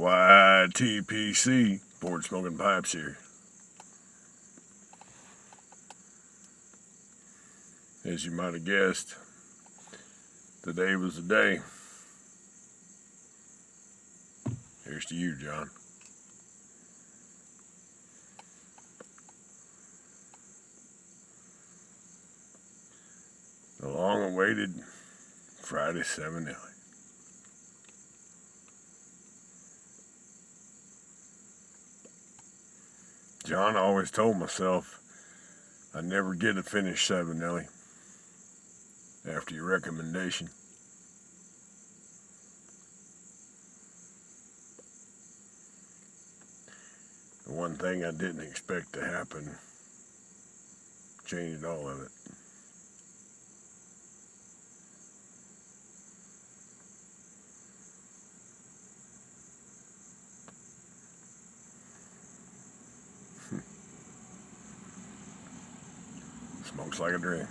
YTPC, Board Smoking Pipes here. As you might have guessed, today was the day. Here's to you, John. The long-awaited Friday 7 Nelly. John, I always told myself I'd never get to finish 7 Nelly after your recommendation. The one thing I didn't expect to happen changed all of it. Smokes like a dream.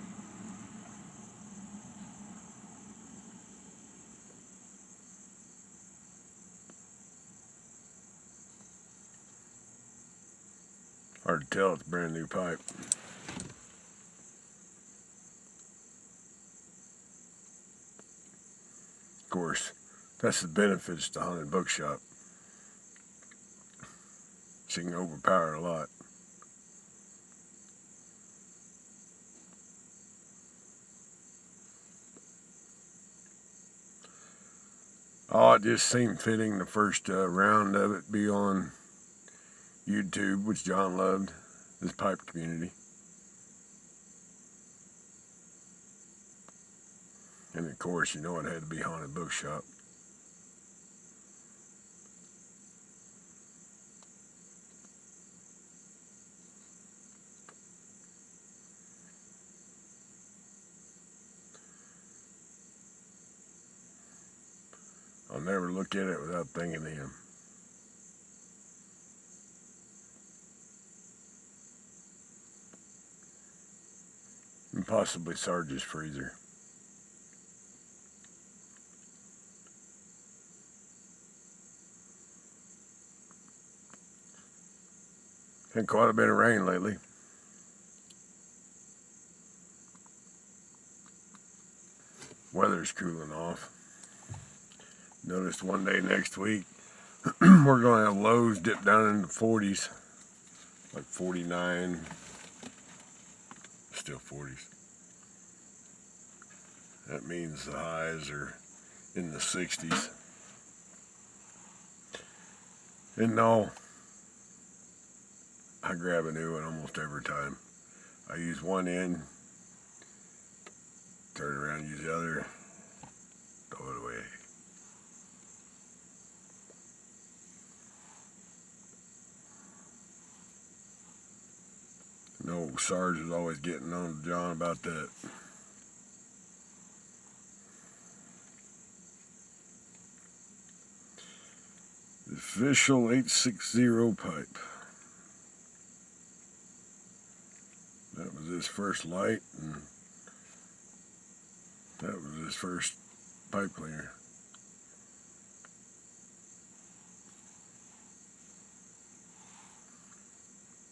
Hard to tell it's a brand new pipe. Of course, that's the benefits to Haunted Bookshop. She can overpower a lot. Oh, it just seemed fitting the first round of it be on YouTube, which John loved, this pipe community. And of course, you know it had to be Haunted Bookshop. I'll never look at it without thinking of him. And possibly Sarge's freezer. Had quite a bit of rain lately. Weather's cooling off. Noticed one day next week we're going to have lows dip down in the 40s, like 49, still 40s. That means the highs are in the 60s. And no, I grab a new one almost every time. I use one end, turn around, use the other, throw it away. No, Sarge is always getting on to John about that. The official 860 pipe. That was his first light, and that was his first pipe cleaner.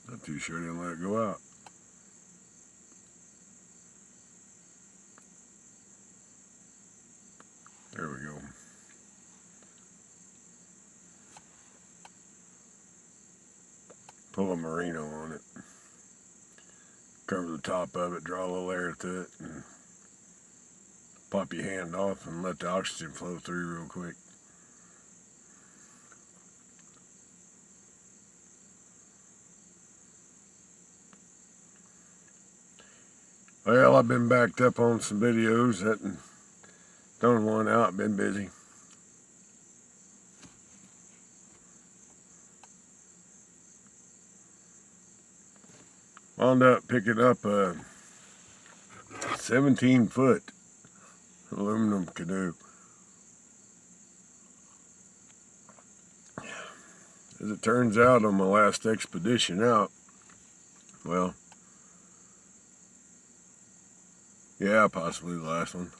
Not too sure he didn't let it go out. There we go. Pull a merino on it. Cover the top of it, draw a little air to it, and pop your hand off and let the oxygen flow through real quick. Well, I've been backed up on some videos, hadn't done one out, been busy. Wound up picking up a 17-foot aluminum canoe. As it turns out, on my last expedition out, well, yeah, possibly the last one,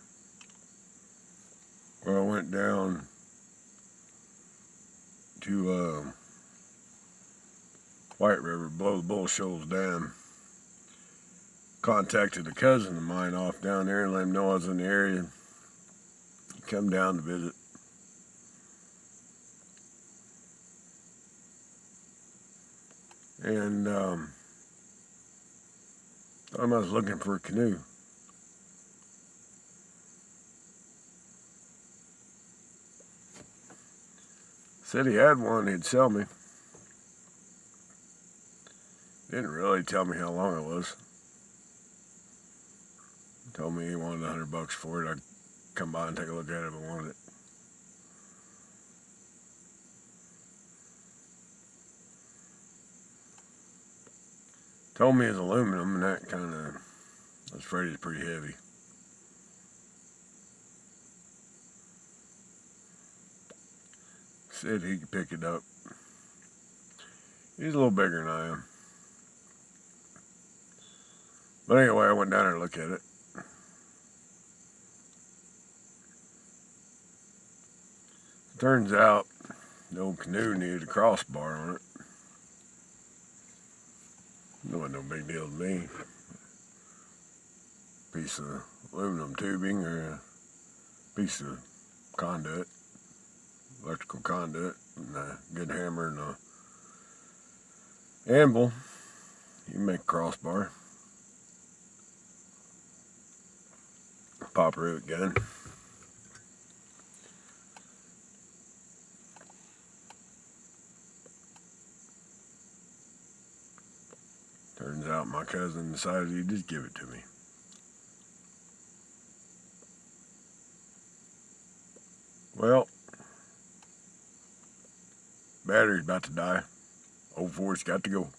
where I went down to White River, blow the Bull Shoals Dam. Contacted a cousin of mine off down there and let him know I was in the area. He come down to visit. And I was looking for a canoe. Said he had one he'd sell me. Didn't really tell me how long it was. Told me he wanted $100 for it. I'd come by and take a look at it if I wanted it. Told me it's aluminum, and that kind of, I was afraid it's pretty heavy. Said he could pick it up. He's a little bigger than I am. But anyway, I went down there to look at it. Turns out the old canoe needed a crossbar on it. It wasn't no big deal to me. Piece of aluminum tubing or a piece of conduit, electrical conduit, and a good hammer and a anvil. You can make a crossbar. Pop root gun. Turns out my cousin decided he'd just give it to me. Well, battery's about to die. Old Fort's got to go.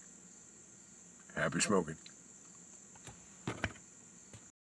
Happy smoking.